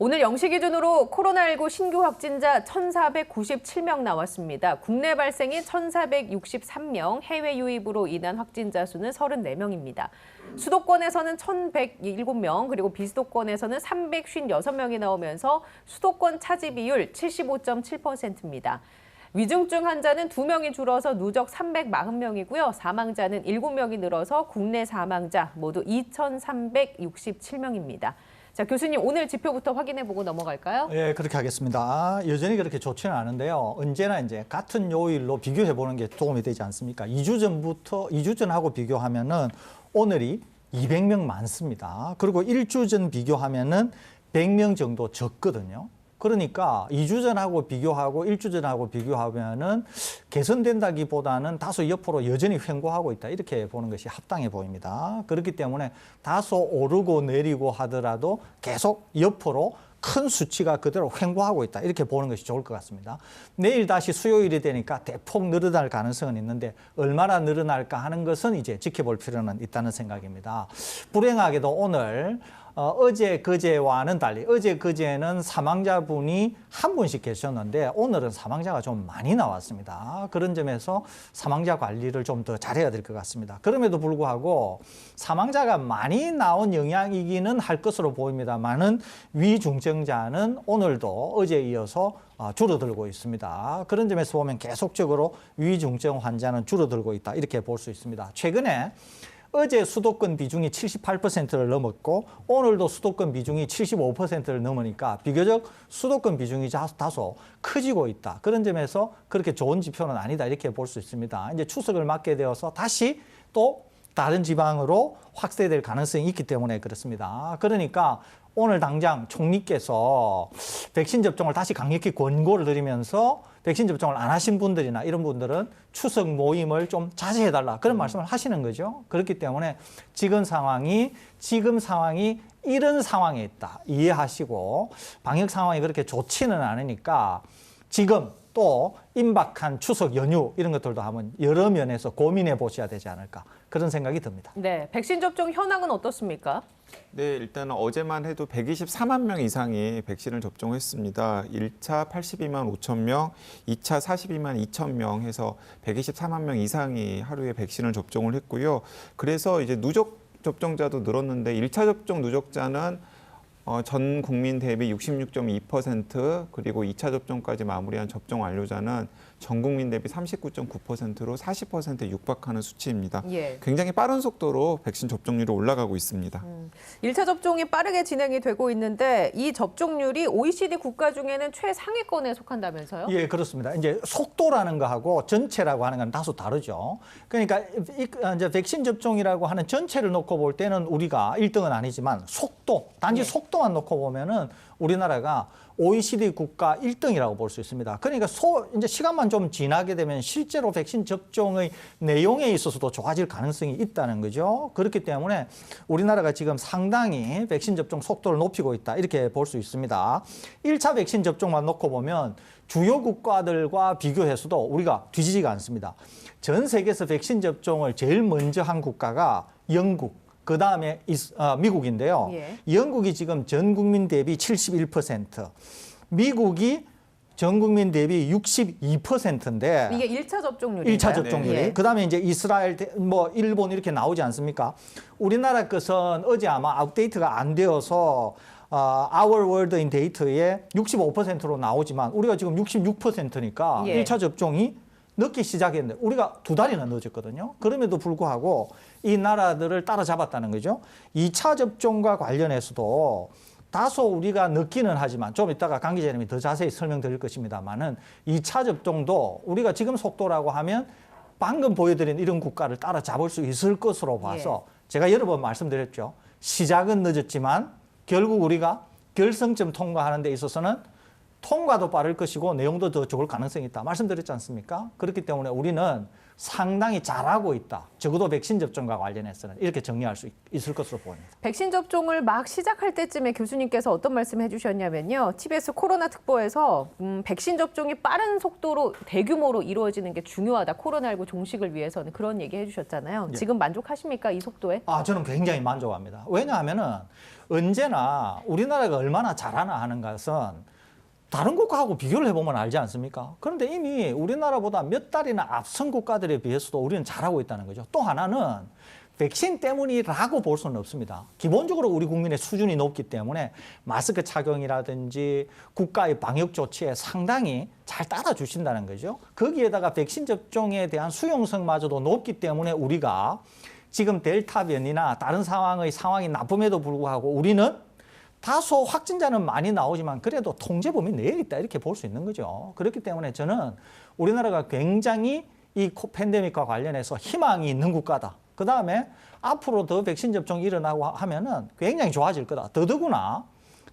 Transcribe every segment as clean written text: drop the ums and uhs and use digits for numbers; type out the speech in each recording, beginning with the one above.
오늘 0시 기준으로 코로나19 신규 확진자 1,497명 나왔습니다. 국내 발생이 1,463명, 해외 유입으로 인한 확진자 수는 34명입니다. 수도권에서는 1,107명, 그리고 비수도권에서는 356명이 나오면서 수도권 차지 비율 75.7%입니다. 위중증 환자는 2명이 줄어서 누적 340명이고요. 사망자는 7명이 늘어서 국내 사망자 모두 2,367명입니다. 자, 교수님 오늘 지표부터 확인해보고 넘어갈까요? 예, 그렇게 하겠습니다. 여전히 그렇게 좋지는 않은데요. 언제나 이제 같은 요일로 비교해보는 게 도움이 되지 않습니까? 2주 전하고 비교하면은 오늘이 200명 많습니다. 그리고 1주 전 비교하면은 100명 정도 적거든요. 그러니까 2주 전하고 비교하고 1주 전하고 비교하면은 개선된다기보다는 다소 옆으로 여전히 횡보하고 있다. 이렇게 보는 것이 합당해 보입니다. 그렇기 때문에 다소 오르고 내리고 하더라도 계속 옆으로 큰 수치가 그대로 횡보하고 있다. 이렇게 보는 것이 좋을 것 같습니다. 내일 다시 수요일이 되니까 대폭 늘어날 가능성은 있는데 얼마나 늘어날까 하는 것은 이제 지켜볼 필요는 있다는 생각입니다. 불행하게도 오늘 어제 그제와는 달리 어제 그제는 사망자분이 한 분씩 계셨는데 오늘은 사망자가 좀 많이 나왔습니다. 그런 점에서 사망자 관리를 좀 더 잘해야 될 것 같습니다. 그럼에도 불구하고 사망자가 많이 나온 영향이기는 할 것으로 보입니다만은 위중증자는 오늘도 어제에 이어서 줄어들고 있습니다. 그런 점에서 보면 계속적으로 위중증 환자는 줄어들고 있다. 이렇게 볼 수 있습니다. 최근에 어제 수도권 비중이 78%를 넘었고 오늘도 수도권 비중이 75%를 넘으니까 비교적 수도권 비중이 다소 커지고 있다. 그런 점에서 그렇게 좋은 지표는 아니다. 이렇게 볼 수 있습니다. 이제 추석을 맞게 되어서 다시 또 다른 지방으로 확대될 가능성이 있기 때문에 그렇습니다. 그러니까 오늘 당장 총리께서 백신 접종을 다시 강력히 권고를 드리면서 백신 접종을 안 하신 분들이나 이런 분들은 추석 모임을 좀 자제해달라 그런 말씀을 하시는 거죠. 그렇기 때문에 지금 상황이 이런 상황에 있다. 이해하시고 방역 상황이 그렇게 좋지는 않으니까 지금 또 임박한 추석 연휴 이런 것들도 한번 여러 면에서 고민해 보셔야 되지 않을까 그런 생각이 듭니다. 네, 백신 접종 현황은 어떻습니까? 네, 일단은 어제만 해도 124만 명 이상이 백신을 접종했습니다. 1차 82만 5천 명, 2차 42만 2천 명 해서 124만 명 이상이 하루에 백신을 접종을 했고요. 그래서 이제 누적 접종자도 늘었는데 1차 접종 누적자는 전 국민 대비 66.2% 그리고 2차 접종까지 마무리한 접종 완료자는 전 국민 대비 39.9%로 40%에 육박하는 수치입니다. 예. 굉장히 빠른 속도로 백신 접종률이 올라가고 있습니다. 1차 접종이 빠르게 진행이 되고 있는데 이 접종률이 OECD 국가 중에는 최상위권에 속한다면서요? 예, 그렇습니다. 이제 속도라는 거하고 전체라고 하는 건 다소 다르죠. 그러니까 이제 백신 접종이라고 하는 전체를 놓고 볼 때는 우리가 1등은 아니지만 속도, 단지 속도만 놓고 보면은 우리나라가 OECD 국가 1등이라고 볼 수 있습니다. 그러니까 이제 시간만 좀 지나게 되면 실제로 백신 접종의 내용에 있어서도 좋아질 가능성이 있다는 거죠. 그렇기 때문에 우리나라가 지금 상당히 백신 접종 속도를 높이고 있다. 이렇게 볼 수 있습니다. 1차 백신 접종만 놓고 보면 주요 국가들과 비교해서도 우리가 뒤지지가 않습니다. 전 세계에서 백신 접종을 제일 먼저 한 국가가 영국, 그 다음에 미국인데요. 예. 영국이 지금 전 국민 대비 71%, 미국이 전 국민 대비 62%인데 이게 1차 접종률이에요? 1차 접종률이. 네. 그다음에 이제 이스라엘, 일본 이렇게 나오지 않습니까? 우리나라 것은 어제 아마 업데이트가 안 되어서 Our World in Data에 65%로 나오지만 우리가 지금 66%니까 예. 1차 접종이 늦게 시작했는데 우리가 2달이나 늦었거든요. 그럼에도 불구하고 이 나라들을 따라잡았다는 거죠. 2차 접종과 관련해서도 다소 우리가 늦기는 하지만 좀 이따가 강 기자님이 더 자세히 설명드릴 것입니다만은 2차 접종도 우리가 지금 속도라고 하면 방금 보여드린 이런 국가를 따라잡을 수 있을 것으로 봐서 제가 여러 번 말씀드렸죠. 시작은 늦었지만 결국 우리가 결승점 통과하는 데 있어서는 통과도 빠를 것이고 내용도 더 좋을 가능성이 있다. 말씀드렸지 않습니까? 그렇기 때문에 우리는 상당히 잘하고 있다. 적어도 백신 접종과 관련해서는 이렇게 정리할 수 있을 것으로 보입니다. 백신 접종을 막 시작할 때쯤에 교수님께서 어떤 말씀 해주셨냐면요. TBS 코로나 특보에서 백신 접종이 빠른 속도로 대규모로 이루어지는 게 중요하다. 코로나19 종식을 위해서는 그런 얘기 해주셨잖아요. 예. 지금 만족하십니까? 이 속도에? 저는 굉장히 만족합니다. 왜냐하면은 언제나 우리나라가 얼마나 잘하나 하는 것은 다른 국가하고 비교를 해보면 알지 않습니까? 그런데 이미 우리나라보다 몇 달이나 앞선 국가들에 비해서도 우리는 잘하고 있다는 거죠. 또 하나는 백신 때문이라고 볼 수는 없습니다. 기본적으로 우리 국민의 수준이 높기 때문에 마스크 착용이라든지 국가의 방역 조치에 상당히 잘 따라주신다는 거죠. 거기에다가 백신 접종에 대한 수용성마저도 높기 때문에 우리가 지금 델타 변이나 다른 상황이 나쁨에도 불구하고 우리는 다소 확진자는 많이 나오지만 그래도 통제 범위 내에 있다 이렇게 볼 수 있는 거죠. 그렇기 때문에 저는 우리나라가 굉장히 이 팬데믹과 관련해서 희망이 있는 국가다. 그다음에 앞으로 더 백신 접종이 일어나고 하면은 굉장히 좋아질 거다. 더더구나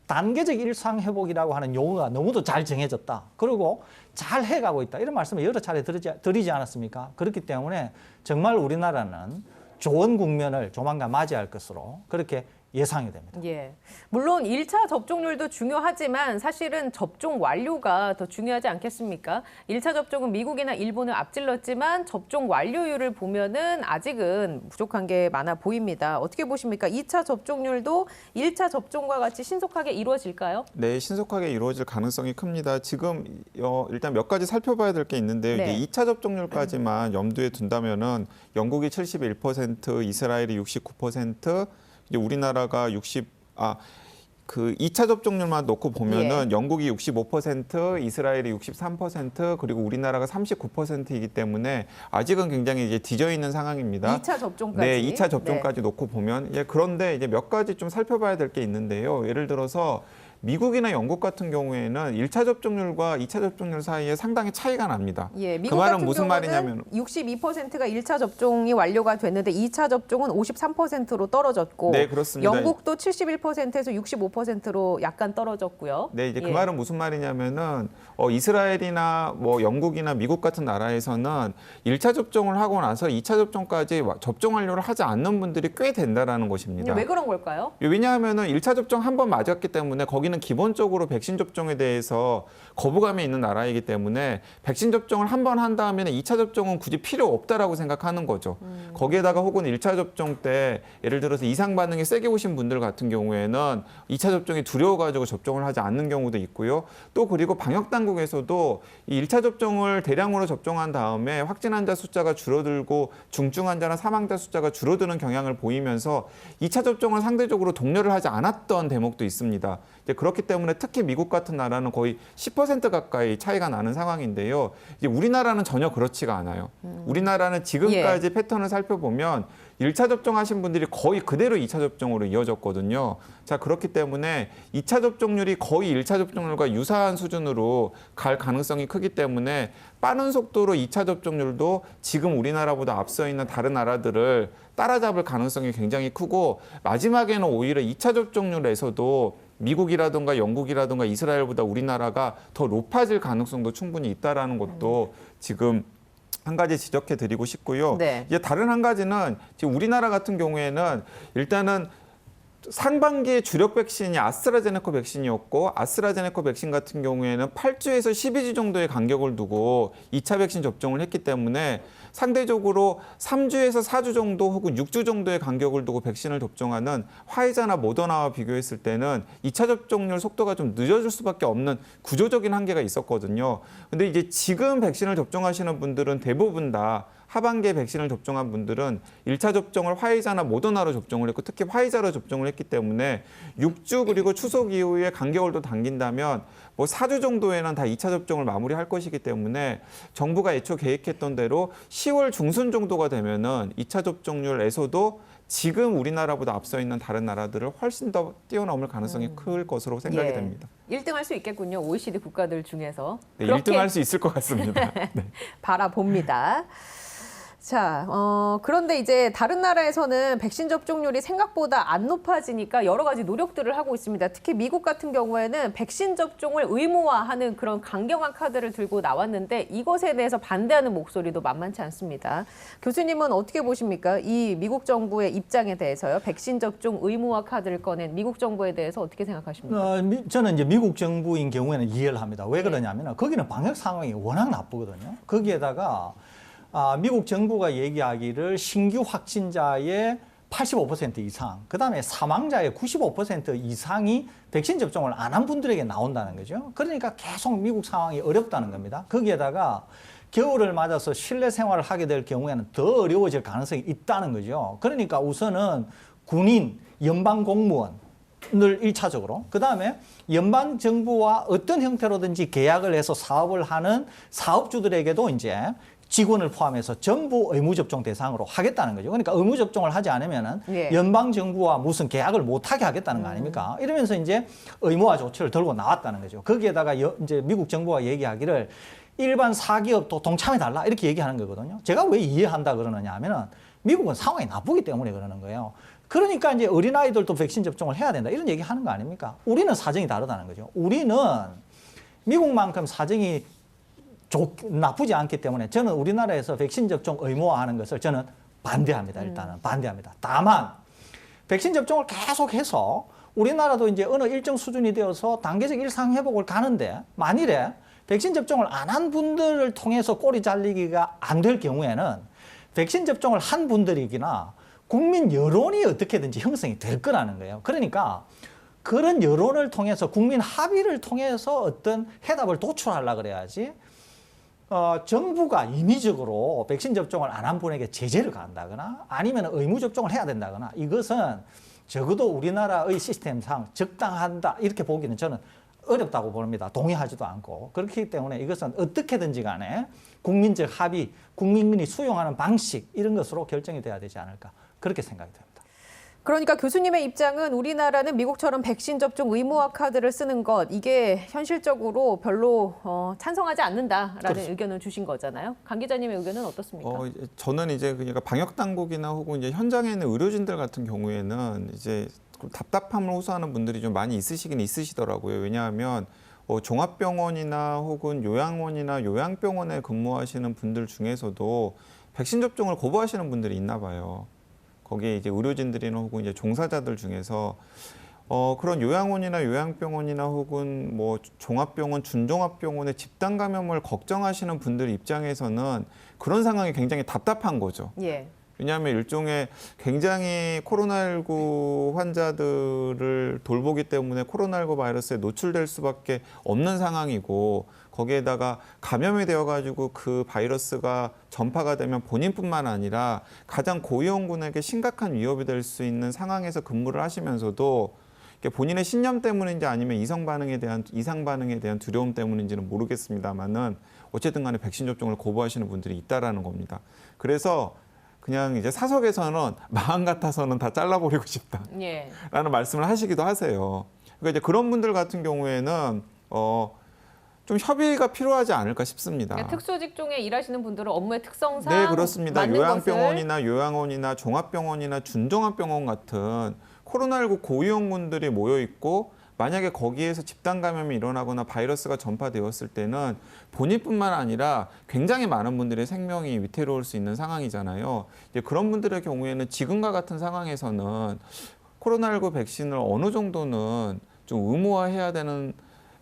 단계적 일상 회복이라고 하는 용어가 너무도 잘 정해졌다. 그리고 잘 해가고 있다. 이런 말씀을 여러 차례 드리지 않았습니까? 그렇기 때문에 정말 우리나라는 좋은 국면을 조만간 맞이할 것으로 그렇게 예상이 됩니다. 예. 물론 1차 접종률도 중요하지만 사실은 접종 완료가 더 중요하지 않겠습니까? 1차 접종은 미국이나 일본을 앞질렀지만 접종 완료율을 보면은 아직은 부족한 게 많아 보입니다. 어떻게 보십니까? 2차 접종률도 1차 접종과 같이 신속하게 이루어질까요? 네, 신속하게 이루어질 가능성이 큽니다. 지금 일단 몇 가지 살펴봐야 될 게 있는데요. 네. 이게 2차 접종률까지만 염두에 둔다면은 영국이 71%, 이스라엘이 69%, 이제 우리나라가 2차 접종률만 놓고 보면은 영국이 65%, 이스라엘이 63%, 그리고 우리나라가 39%이기 때문에 아직은 굉장히 이제 뒤져 있는 상황입니다. 2차 접종까지. 네, 2차 접종까지 놓고 보면 그런데 이제 몇 가지 좀 살펴봐야 될 게 있는데요. 예를 들어서 미국이나 영국 같은 경우에는 1차 접종률과 2차 접종률 사이에 상당히 차이가 납니다. 예, 미국 그 말은 같은 무슨 경우는 말이냐면 62%가 1차 접종이 완료가 됐는데 2차 접종은 53%로 떨어졌고 네, 그렇습니다. 영국도 71%에서 65%로 약간 떨어졌고요. 네, 이제 그 예. 말은 무슨 말이냐면은 이스라엘이나 뭐 영국이나 미국 같은 나라에서는 1차 접종을 하고 나서 2차 접종까지 접종 완료를 하지 않는 분들이 꽤 된다라는 것입니다. 왜 그런 걸까요? 왜냐하면은 1차 접종 한 번 맞았기 때문에 거기는 기본적으로 백신 접종에 대해서 거부감이 있는 나라이기 때문에 백신 접종을 한 번 한 다음에는 2차 접종은 굳이 필요 없다라고 생각하는 거죠. 거기에다가 혹은 1차 접종 때 예를 들어서 이상 반응이 세게 오신 분들 같은 경우에는 2차 접종이 두려워가지고 접종을 하지 않는 경우도 있고요. 또 그리고 방역 당국에서도 이 1차 접종을 대량으로 접종한 다음에 확진 환자 숫자가 줄어들고 중증 환자나 사망자 숫자가 줄어드는 경향을 보이면서 2차 접종을 상대적으로 독려를 하지 않았던 대목도 있습니다. 이제 그렇기 때문에 특히 미국 같은 나라는 거의 10% 가까이 차이가 나는 상황인데요. 이제 우리나라는 전혀 그렇지가 않아요. 우리나라는 지금까지 패턴을 살펴보면 1차 접종하신 분들이 거의 그대로 2차 접종으로 이어졌거든요. 자, 그렇기 때문에 2차 접종률이 거의 1차 접종률과 유사한 수준으로 갈 가능성이 크기 때문에 빠른 속도로 2차 접종률도 지금 우리나라보다 앞서 있는 다른 나라들을 따라잡을 가능성이 굉장히 크고 마지막에는 오히려 2차 접종률에서도 미국이라든가 영국이라든가 이스라엘보다 우리나라가 더 높아질 가능성도 충분히 있다라는 것도 지금 한 가지 지적해 드리고 싶고요. 네. 이제 다른 한 가지는 지금 우리나라 같은 경우에는 일단은 상반기에 주력 백신이 아스트라제네카 백신이었고 아스트라제네카 백신 같은 경우에는 8주에서 12주 정도의 간격을 두고 2차 백신 접종을 했기 때문에 상대적으로 3주에서 4주 정도 혹은 6주 정도의 간격을 두고 백신을 접종하는 화이자나 모더나와 비교했을 때는 2차 접종률 속도가 좀 늦어질 수밖에 없는 구조적인 한계가 있었거든요. 근데 이제 지금 백신을 접종하시는 분들은 대부분 다 하반기에 백신을 접종한 분들은 1차 접종을 화이자나 모더나로 접종을 했고 특히 화이자로 접종을 했기 때문에 6주 그리고 추석 이후에 간격을 더 당긴다면 뭐 4주 정도에는 다 2차 접종을 마무리할 것이기 때문에 정부가 애초 계획했던 대로 10월 중순 정도가 되면은 2차 접종률에서도 지금 우리나라보다 앞서 있는 다른 나라들을 훨씬 더 뛰어넘을 가능성이 클 것으로 생각이 됩니다. 1등 할 수 있겠군요. OECD 국가들 중에서. 네, 그렇게 1등 할 수 있을 것 같습니다. 네. 바라봅니다. 자, 그런데 이제 다른 나라에서는 백신 접종률이 생각보다 안 높아지니까 여러 가지 노력들을 하고 있습니다. 특히 미국 같은 경우에는 백신 접종을 의무화하는 그런 강경한 카드를 들고 나왔는데 이것에 대해서 반대하는 목소리도 만만치 않습니다. 교수님은 어떻게 보십니까? 이 미국 정부의 입장에 대해서요. 백신 접종 의무화 카드를 꺼낸 미국 정부에 대해서 어떻게 생각하십니까? 저는 이제 미국 정부인 경우에는 이해를 합니다. 왜 그러냐면 거기는 방역 상황이 워낙 나쁘거든요. 거기에다가 미국 정부가 얘기하기를 신규 확진자의 85% 이상, 그다음에 사망자의 95% 이상이 백신 접종을 안 한 분들에게 나온다는 거죠. 그러니까 계속 미국 상황이 어렵다는 겁니다. 거기에다가 겨울을 맞아서 실내 생활을 하게 될 경우에는 더 어려워질 가능성이 있다는 거죠. 그러니까 우선은 군인, 연방 공무원 을 1차적으로, 그 다음에 연방 정부와 어떤 형태로든지 계약을 해서 사업을 하는 사업주들에게도 이제 직원을 포함해서 전부 의무접종 대상으로 하겠다는 거죠. 그러니까 의무접종을 하지 않으면은 연방 정부와 무슨 계약을 못하게 하겠다는 거 아닙니까? 이러면서 이제 의무화 조치를 들고 나왔다는 거죠. 거기에다가 이제 미국 정부가 얘기하기를 일반 사기업도 동참해달라 이렇게 얘기하는 거거든요. 제가 왜 이해한다 그러느냐 하면은 미국은 상황이 나쁘기 때문에 그러는 거예요. 그러니까 이제 어린아이들도 백신 접종을 해야 된다 이런 얘기 하는 거 아닙니까? 우리는 사정이 다르다는 거죠. 우리는 미국만큼 사정이 나쁘지 않기 때문에 저는 우리나라에서 백신 접종 의무화하는 것을 저는 반대합니다. 일단은 반대합니다. 다만 백신 접종을 계속해서 우리나라도 이제 어느 일정 수준이 되어서 단계적 일상 회복을 가는데 만일에 백신 접종을 안 한 분들을 통해서 꼬리 잘리기가 안 될 경우에는 백신 접종을 한 분들이기나 국민 여론이 어떻게든지 형성이 될 거라는 거예요. 그러니까 그런 여론을 통해서 국민 합의를 통해서 어떤 해답을 도출하려고 그래야지 정부가 임의적으로 백신 접종을 안 한 분에게 제재를 가한다거나 아니면 의무 접종을 해야 된다거나 이것은 적어도 우리나라의 시스템상 적당한다 이렇게 보기는 저는 어렵다고 봅니다. 동의하지도 않고. 그렇기 때문에 이것은 어떻게든지 간에 국민적 합의, 국민이 수용하는 방식 이런 것으로 결정이 돼야 되지 않을까 그렇게 생각이 됩니다. 그러니까 교수님의 입장은 우리나라는 미국처럼 백신 접종 의무화 카드를 쓰는 것 이게 현실적으로 별로 찬성하지 않는다라는 그렇습니다. 의견을 주신 거잖아요. 강 기자님의 의견은 어떻습니까? 저는 이제 그러니까 방역 당국이나 혹은 이제 현장에 있는 의료진들 같은 경우에는 이제 답답함을 호소하는 분들이 좀 많이 있으시긴 있으시더라고요. 왜냐하면 종합병원이나 혹은 요양원이나 요양병원에 근무하시는 분들 중에서도 백신 접종을 거부하시는 분들이 있나 봐요. 거기에 이제 의료진들이나 혹은 이제 종사자들 중에서 그런 요양원이나 요양병원이나 혹은 뭐 종합병원, 준종합병원의 집단 감염을 걱정하시는 분들 입장에서는 그런 상황이 굉장히 답답한 거죠. 예. 왜냐하면 일종의 굉장히 코로나19 환자들을 돌보기 때문에 코로나19 바이러스에 노출될 수밖에 없는 상황이고 거기에다가 감염이 되어가지고 그 바이러스가 전파가 되면 본인뿐만 아니라 가장 고위험군에게 심각한 위협이 될 수 있는 상황에서 근무를 하시면서도 본인의 신념 때문인지 아니면 이상 반응에 대한 두려움 때문인지는 모르겠습니다만은 어쨌든 간에 백신 접종을 거부하시는 분들이 있다라는 겁니다. 그래서 그냥 이제 사석에서는 마음 같아서는 다 잘라버리고 싶다라는 말씀을 하시기도 하세요. 그러니까 이제 그런 분들 같은 경우에는 좀 협의가 필요하지 않을까 싶습니다. 그러니까 특수 직종에 일하시는 분들은 업무의 특성상 네, 그렇습니다. 맞는 요양병원이나 요양원이나 종합병원이나 준종합병원 같은 코로나19 고위험군들이 모여 있고 만약에 거기에서 집단 감염이 일어나거나 바이러스가 전파되었을 때는 본인뿐만 아니라 굉장히 많은 분들의 생명이 위태로울 수 있는 상황이잖아요. 이제 그런 분들의 경우에는 지금과 같은 상황에서는 코로나19 백신을 어느 정도는 좀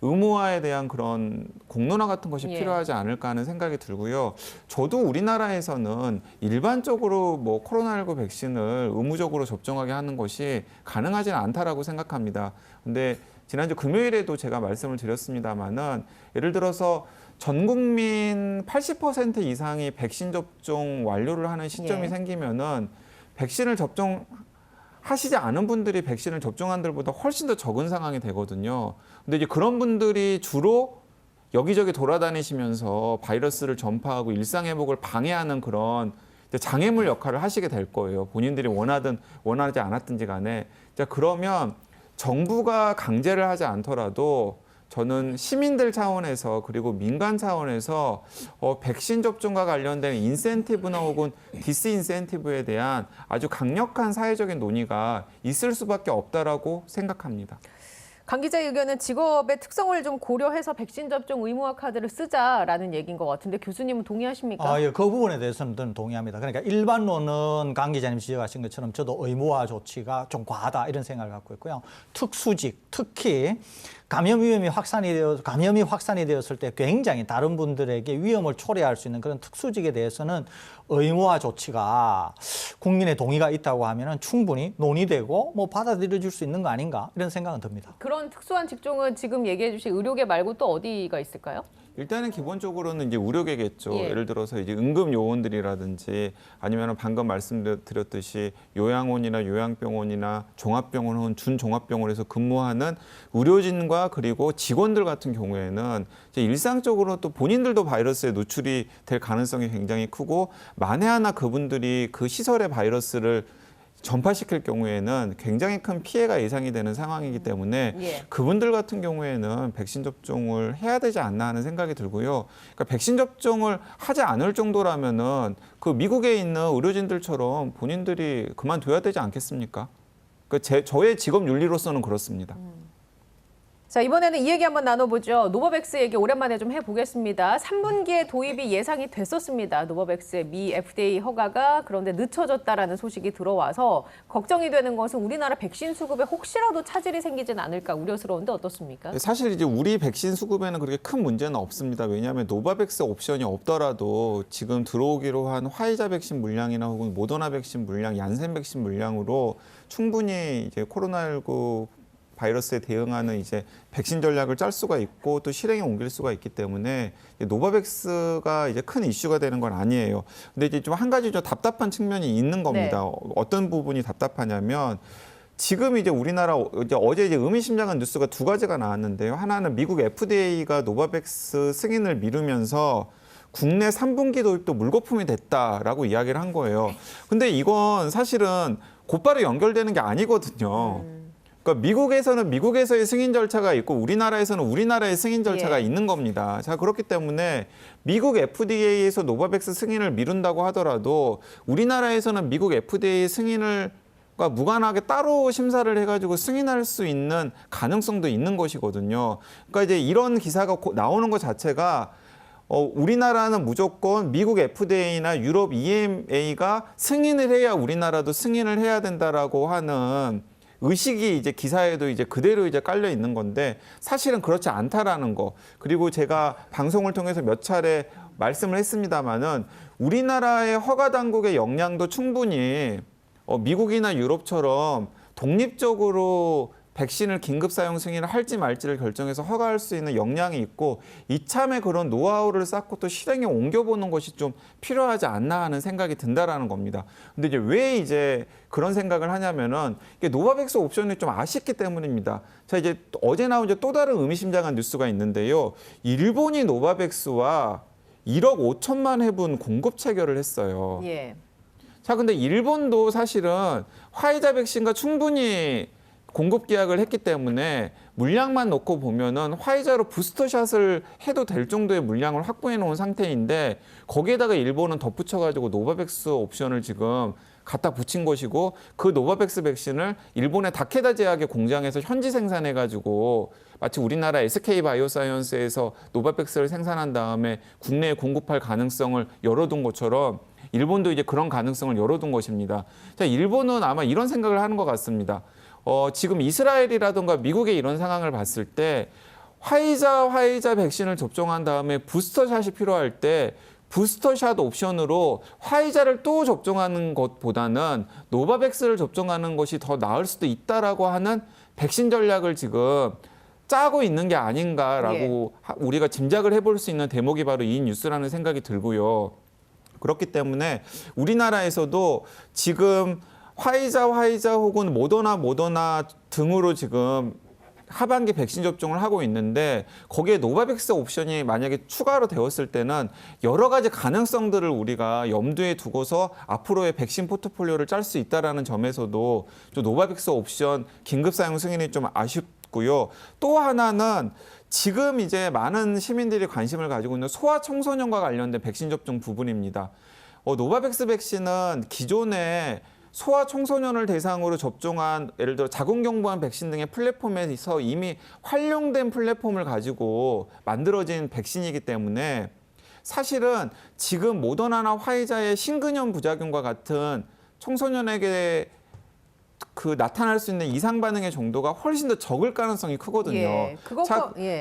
의무화에 대한 그런 공론화 같은 것이 필요하지 않을까 하는 생각이 들고요. 저도 우리나라에서는 일반적으로 뭐 코로나19 백신을 의무적으로 접종하게 하는 것이 가능하지는 않다라고 생각합니다. 근데 지난주 금요일에도 제가 말씀을 드렸습니다마는 예를 들어서 전 국민 80% 이상이 백신 접종 완료를 하는 시점이 생기면은 백신을 하시지 않은 분들이 백신을 접종한 들보다 훨씬 더 적은 상황이 되거든요. 근데 이제 그런 분들이 주로 여기저기 돌아다니시면서 바이러스를 전파하고 일상 회복을 방해하는 그런 장애물 역할을 하시게 될 거예요. 본인들이 원하든 원하지 않았든지 간에. 자, 그러면 정부가 강제를 하지 않더라도 저는 시민들 차원에서 그리고 민간 차원에서 백신 접종과 관련된 인센티브나 혹은 디스인센티브에 대한 아주 강력한 사회적인 논의가 있을 수밖에 없다라고 생각합니다. 강 기자의 의견은 직업의 특성을 좀 고려해서 백신 접종 의무화 카드를 쓰자라는 얘기인 것 같은데 교수님은 동의하십니까? 예, 그 부분에 대해서는 저는 동의합니다. 그러니까 일반론은 강 기자님 지적하신 것처럼 저도 의무화 조치가 좀 과하다 이런 생각을 갖고 있고요. 특수직, 특히 감염이 확산이 되었을 때 굉장히 다른 분들에게 위험을 초래할 수 있는 그런 특수직에 대해서는 의무화 조치가 국민의 동의가 있다고 하면은 충분히 논의되고 뭐 받아들여질 수 있는 거 아닌가 이런 생각은 듭니다. 그런 특수한 직종은 지금 얘기해 주신 의료계 말고 또 어디가 있을까요? 일단은 기본적으로는 이제 의료계겠죠. 예. 예를 들어서 이제 응급 요원들이라든지 아니면 방금 말씀드렸듯이 요양원이나 요양병원이나 종합병원 혹은 준종합병원에서 근무하는 의료진과 그리고 직원들 같은 경우에는 이제 일상적으로 또 본인들도 바이러스에 노출이 될 가능성이 굉장히 크고 만에 하나 그분들이 그 시설의 바이러스를 전파시킬 경우에는 굉장히 큰 피해가 예상이 되는 상황이기 때문에 예. 그분들 같은 경우에는 백신 접종을 해야 되지 않나 하는 생각이 들고요. 그러니까 백신 접종을 하지 않을 정도라면은 그 미국에 있는 의료진들처럼 본인들이 그만둬야 되지 않겠습니까? 저의 직업 윤리로서는 그렇습니다. 자, 이번에는 이 얘기 한번 나눠보죠. 노바백스 얘기 오랜만에 좀 해보겠습니다. 3분기에 도입이 예상이 됐었습니다. 노바백스의 미 FDA 허가가 그런데 늦춰졌다라는 소식이 들어와서 걱정이 되는 것은 우리나라 백신 수급에 혹시라도 차질이 생기진 않을까 우려스러운데 어떻습니까? 사실 이제 우리 백신 수급에는 그렇게 큰 문제는 없습니다. 왜냐하면 노바백스 옵션이 없더라도 지금 들어오기로 한 화이자 백신 물량이나 혹은 모더나 백신 물량, 얀센 백신 물량으로 충분히 이제 코로나19 바이러스에 대응하는 이제 백신 전략을 짤 수가 있고 또 실행에 옮길 수가 있기 때문에 노바백스가 이제 큰 이슈가 되는 건 아니에요. 근데 이제 좀 한 가지 좀 답답한 측면이 있는 겁니다. 네. 어떤 부분이 답답하냐면 지금 이제 우리나라 어제 이제 의미심장한 뉴스가 두 가지가 나왔는데요. 하나는 미국 FDA가 노바백스 승인을 미루면서 국내 3분기 도입도 물거품이 됐다라고 이야기를 한 거예요. 근데 이건 사실은 곧바로 연결되는 게 아니거든요. 그러니까 미국에서는 미국에서의 승인 절차가 있고 우리나라에서는 우리나라의 승인 절차가 예. 있는 겁니다. 자, 그렇기 때문에 미국 FDA에서 노바백스 승인을 미룬다고 하더라도 우리나라에서는 미국 FDA 승인을 무관하게 따로 심사를 해가지고 승인할 수 있는 가능성도 있는 것이거든요. 그러니까 이제 이런 기사가 나오는 것 자체가 우리나라는 무조건 미국 FDA나 유럽 EMA가 승인을 해야 우리나라도 승인을 해야 된다라고 하는 의식이 이제 기사에도 이제 그대로 이제 깔려 있는 건데 사실은 그렇지 않다라는 거. 그리고 제가 방송을 통해서 몇 차례 말씀을 했습니다마는 우리나라의 허가 당국의 역량도 충분히 미국이나 유럽처럼 독립적으로 백신을 긴급 사용 승인을 할지 말지를 결정해서 허가할 수 있는 역량이 있고 이참에 그런 노하우를 쌓고 또 실행에 옮겨보는 것이 좀 필요하지 않나 하는 생각이 든다라는 겁니다. 근데 이제 왜 이제 그런 생각을 하냐면은 이게 노바백스 옵션이 좀 아쉽기 때문입니다. 자, 이제 어제 나온 이제 또 다른 의미심장한 뉴스가 있는데요. 일본이 노바백스와 1억 5천만 회분 공급 체결을 했어요. 예. 자, 근데 일본도 사실은 화이자 백신과 충분히 공급 계약을 했기 때문에 물량만 놓고 보면은 화이자로 부스터샷을 해도 될 정도의 물량을 확보해 놓은 상태인데 거기에다가 일본은 덧붙여가지고 노바백스 옵션을 지금 갖다 붙인 것이고 그 노바백스 백신을 일본의 다케다 제약의 공장에서 현지 생산해가지고 마치 우리나라 SK 바이오사이언스에서 노바백스를 생산한 다음에 국내에 공급할 가능성을 열어둔 것처럼 일본도 이제 그런 가능성을 열어둔 것입니다. 자, 일본은 아마 이런 생각을 하는 것 같습니다. 지금 이스라엘이라든가 미국의 이런 상황을 봤을 때 화이자 백신을 접종한 다음에 부스터샷이 필요할 때 부스터샷 옵션으로 화이자를 또 접종하는 것보다는 노바백스를 접종하는 것이 더 나을 수도 있다라고 하는 백신 전략을 지금 짜고 있는 게 아닌가라고 우리가 짐작을 해볼 수 있는 대목이 바로 이 뉴스라는 생각이 들고요. 그렇기 때문에 우리나라에서도 지금 화이자 혹은 모더나 등으로 지금 하반기 백신 접종을 하고 있는데 거기에 노바백스 옵션이 만약에 추가로 되었을 때는 여러 가지 가능성들을 우리가 염두에 두고서 앞으로의 백신 포트폴리오를 짤 수 있다는 점에서도 좀 노바백스 옵션 긴급 사용 승인이 좀 아쉽고요. 또 하나는 지금 이제 많은 시민들이 관심을 가지고 있는 소아청소년과 관련된 백신 접종 부분입니다. 노바백스 백신은 기존에 소아청소년을 대상으로 접종한 예를 들어 자궁경부암 백신 등의 플랫폼에서 이미 활용된 플랫폼을 가지고 만들어진 백신이기 때문에 사실은 지금 모더나나 화이자의 신근염 부작용과 같은 청소년에게 나타날 수 있는 이상 반응의 정도가 훨씬 더 적을 가능성이 크거든요. 예,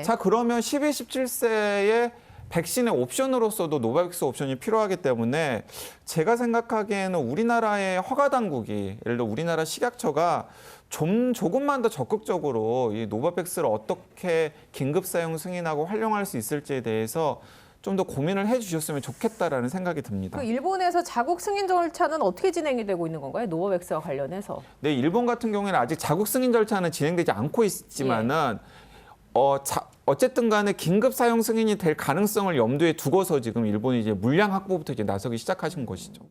자, 그러면 12, 17세의 백신의 옵션으로서도 노바백스 옵션이 필요하기 때문에 제가 생각하기에는 우리나라의 허가 당국이 예를 들어 우리나라 식약처가 조금만 더 적극적으로 이 노바백스를 어떻게 긴급 사용 승인하고 활용할 수 있을지에 대해서 좀 더 고민을 해주셨으면 좋겠다라는 생각이 듭니다. 그 일본에서 자국 승인 절차는 어떻게 진행이 되고 있는 건가요? 노바백스와 관련해서. 네, 일본 같은 경우에는 아직 자국 승인 절차는 진행되지 않고 있지만은 어쨌든 간에 긴급 사용 승인이 될 가능성을 염두에 두고서 지금 일본이 이제 물량 확보부터 이제 나서기 시작하신 것이죠.